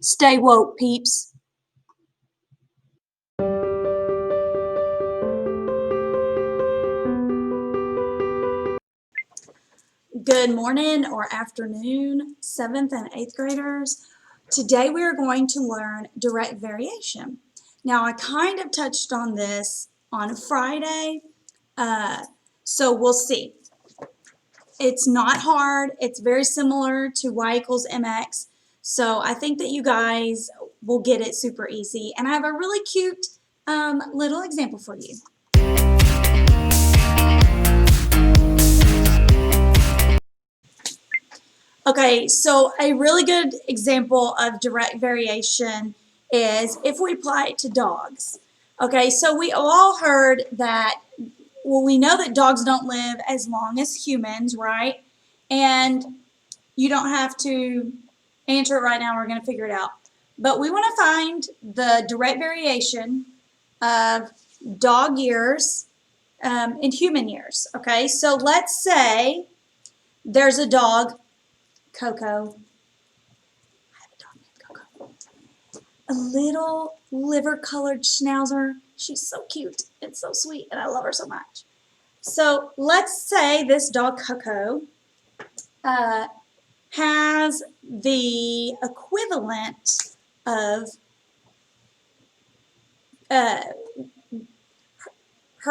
Stay woke, peeps. Good morning or afternoon, 7th and 8th graders. Today we are going to learn direct variation. Now, I kind of touched on this on Friday, so we'll see. It's not hard. It's very similar to y equals mx, so I think that you guys will get it super easy. And I have a really cute little example for you. Okay, so a really good example of direct variation is if we apply it to dogs. Okay, so we all heard that, well, we know that dogs don't live as long as humans, right? And you don't have to answer it right now, we're going to figure it out. But we want to find the direct variation of dog years in human years. Okay, so let's say there's a dog, Coco. I have a dog named Coco. A little liver-colored schnauzer. She's so cute and so sweet, and I love her so much. So let's say this dog, Coco, has the equivalent of her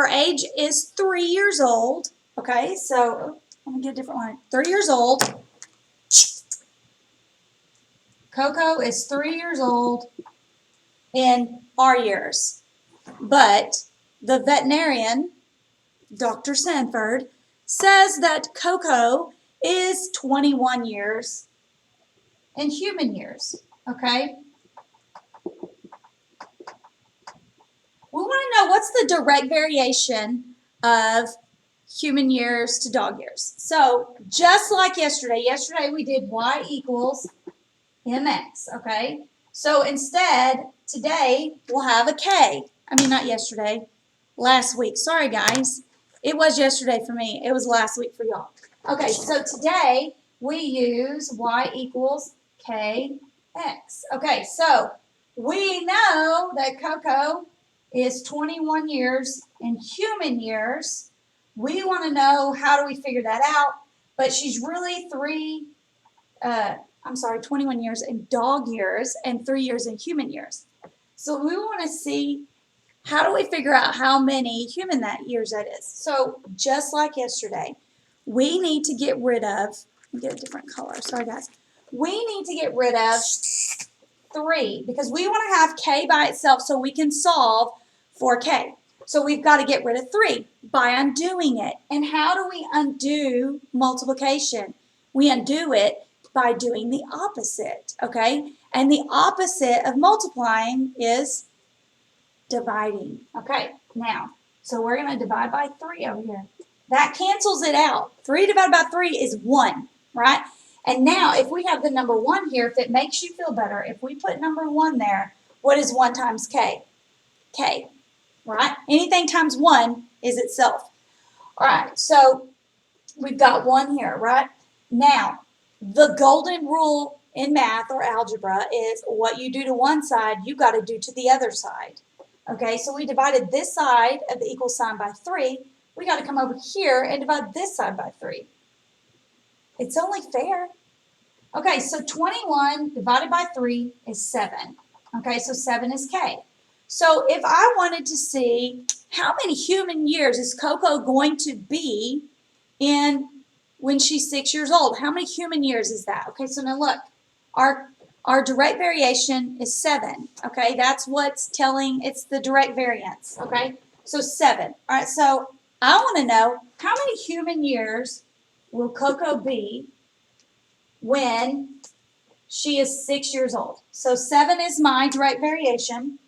age is 3 years old. Okay, so let me get a different one. 3 years old. Coco is 3 years old in our years. But the veterinarian, Dr. Sanford, says that Coco is 21 years in human years. Okay? We want to know what's the direct variation of human years to dog years. So just like yesterday we did y equals mx, okay? So instead, today we'll have a k. I mean, not yesterday, last week. Sorry, guys. It was yesterday for me. It was last week for y'all. Okay, so today we use y equals kx. Okay, so we know that Coco is 21 years in human years. We want to know, how do we figure that out? But she's really 21 years in dog years and 3 years in human years. So we want to see, how do we figure out how many human years that is? So just like yesterday, we need to get rid of, let me get a different color, sorry guys. We need to get rid of 3 because we want to have k by itself so we can solve for k. So we've got to get rid of 3 by undoing it. And how do we undo multiplication? We undo it by doing the opposite, okay? And the opposite of multiplying is dividing. Okay, now, so we're going to divide by 3 over here. That cancels it out. 3 divided by 3 is 1, right? And now, if we have the number 1 here, if it makes you feel better, if we put number 1 there, what is 1 times k? K, right? Anything times 1 is itself. All right, so we've got 1 here, right? Now, the golden rule in math or algebra is what you do to one side, you got to do to the other side. Okay, so we divided this side of the equal sign by 3. We got to come over here and divide this side by 3. It's only fair. Okay, so 21 divided by 3 is 7. Okay, so 7 is k. So if I wanted to see how many human years is Coco going to be in when she's 6 years old, how many human years is that? Okay, so now look, our direct variation is 7. Okay, that's what's telling, it's the direct variance. Okay, so 7. All right, so I want to know how many human years will Coco be when she is 6 years old. So 7 is my direct variation,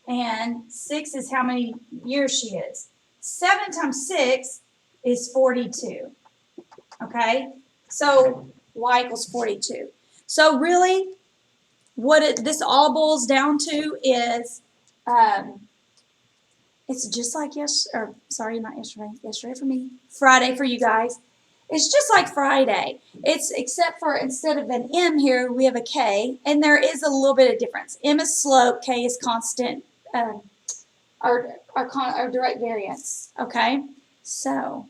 and 6 is how many years she is. 7 times 6 is 42. Okay, so y equals 42. So really, what this all boils down to is, it's just like yesterday for me, Friday for you guys. It's just like Friday. It's except for instead of an M here, we have a K, and there is a little bit of difference. M is slope, K is constant, our direct variance. Okay, so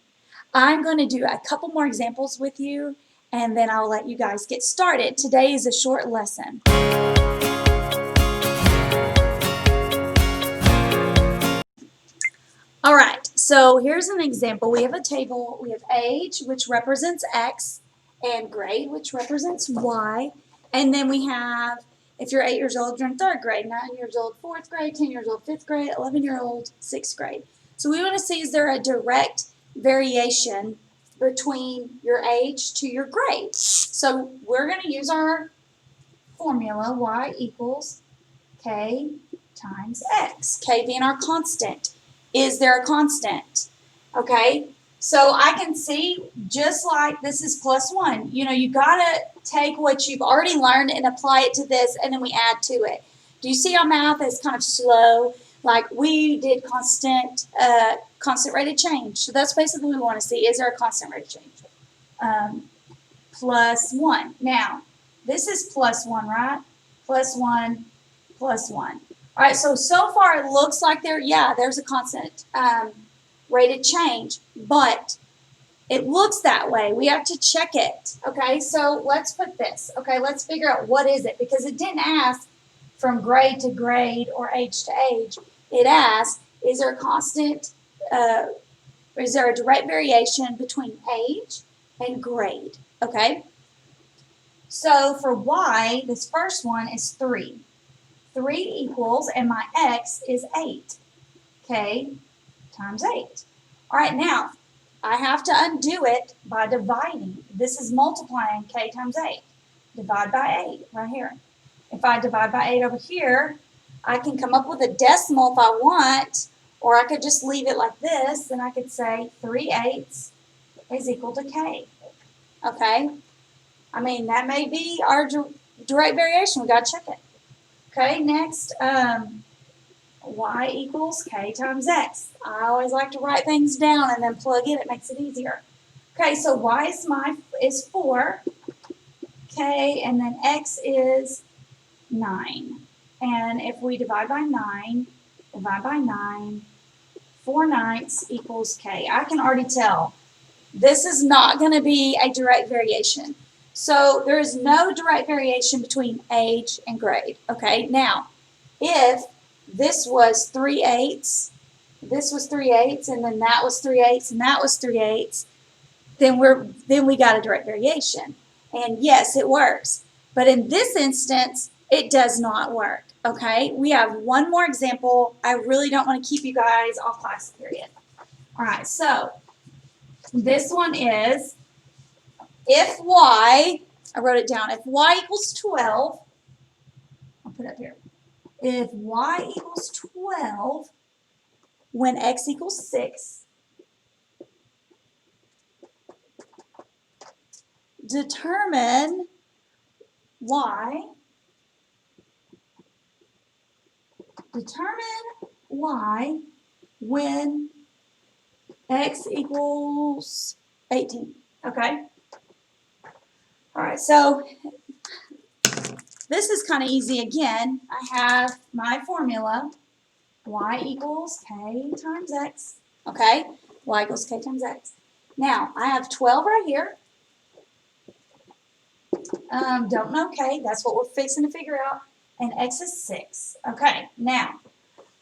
I'm going to do a couple more examples with you, and then I'll let you guys get started. Today is a short lesson. All right, so here's an example. We have a table. We have age, which represents X, and grade, which represents Y. And then we have, if you're 8 years old, you're in 3rd grade, 9 years old, 4th grade, 10 years old, 5th grade, 11-year-old, 6th grade. So we want to see, is there a direct variation between your age to your grade? So we're going to use our formula, Y equals K times X, K being our constant. Is there a constant? Okay, so I can see, just like this is plus 1, you got to take what you've already learned and apply it to this, and then we add to it. Do you see how math is kind of slow? Like we did constant rate of change. So that's basically what we want to see. Is there a constant rate of change? Plus 1. Now, this is plus 1, right? Plus 1, plus 1. All right, so far it looks like there's a constant rate of change, but it looks that way. We have to check it, okay? So let's put this, okay? Let's figure out what is it, because it didn't ask from grade to grade or age to age. It asked, is there a constant, is there a direct variation between age and grade, okay? So for Y, this first one is 3. 3 equals, and my X is 8. K times 8. All right, now, I have to undo it by dividing. This is multiplying K times 8. Divide by 8 right here. If I divide by 8 over here, I can come up with a decimal if I want, or I could just leave it like this, and I could say 3/8 is equal to K. Okay? I mean, that may be our direct variation. We got to check it. Okay, next, Y equals K times X. I always like to write things down and then plug in. It makes it easier. Okay, so Y is 4, K, and then X is 9. And if we divide by 9, 4/9 equals K. I can already tell this is not going to be a direct variation. So there is no direct variation between age and grade. Okay, now, if this was 3/8, this was 3/8, and then that was 3/8, and that was 3/8, then we got a direct variation. And yes, it works. But in this instance, it does not work. Okay, we have one more example. I really don't want to keep you guys off class period. All right, so this one is, if Y, I wrote it down, if Y equals 12, I'll put it up here. If Y equals 12, when X equals 6, determine Y when X equals 18, okay? All right, so this is kind of easy again. I have my formula, Y equals K times X, okay? Y equals K times X. Now, I have 12 right here. Don't know K, that's what we're fixing to figure out. And X is 6. Okay, now,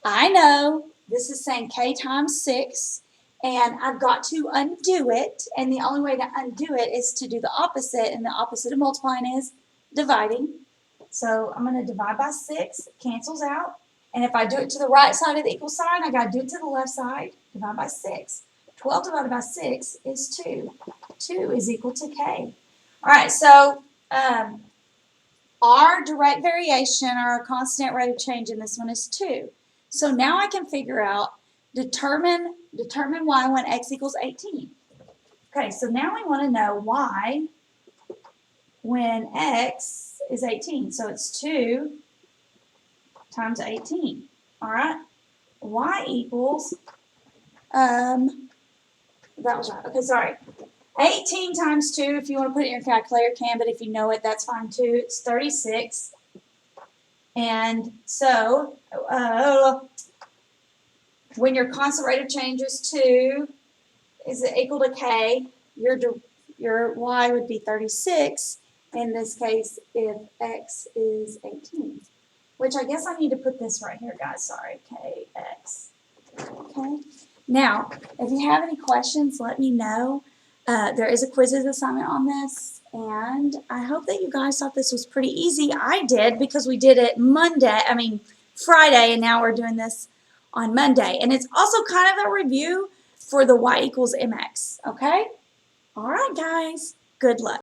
I know this is saying K times 6, and I've got to undo it, and the only way to undo it is to do the opposite, and the opposite of multiplying is dividing. So I'm going to divide by 6, cancels out, and if I do it to the right side of the equal sign, I got to do it to the left side, divide by 6. 12 divided by 6 is 2. 2 is equal to K. All right, so our direct variation, or our constant rate of change in this one is 2. So now I can figure out, determine Y when X equals 18. Okay, so now we want to know Y when X is 18. So it's 2 times 18. All right, Y equals, that was right. Okay, sorry. 18 times 2, if you want to put it in your calculator, can, but if you know it, that's fine too. It's 36. And so, when your constant rate of change is 2, is it equal to k? Your y would be 36 in this case if x is 18. Which I guess I need to put this right here, guys. Sorry, kx. Okay. Now, if you have any questions, let me know. There is a quizzes assignment on this, and I hope that you guys thought this was pretty easy. I did, because we did it Friday, and now we're doing this on Monday. And it's also kind of a review for the y equals mx, okay? All right, guys. Good luck.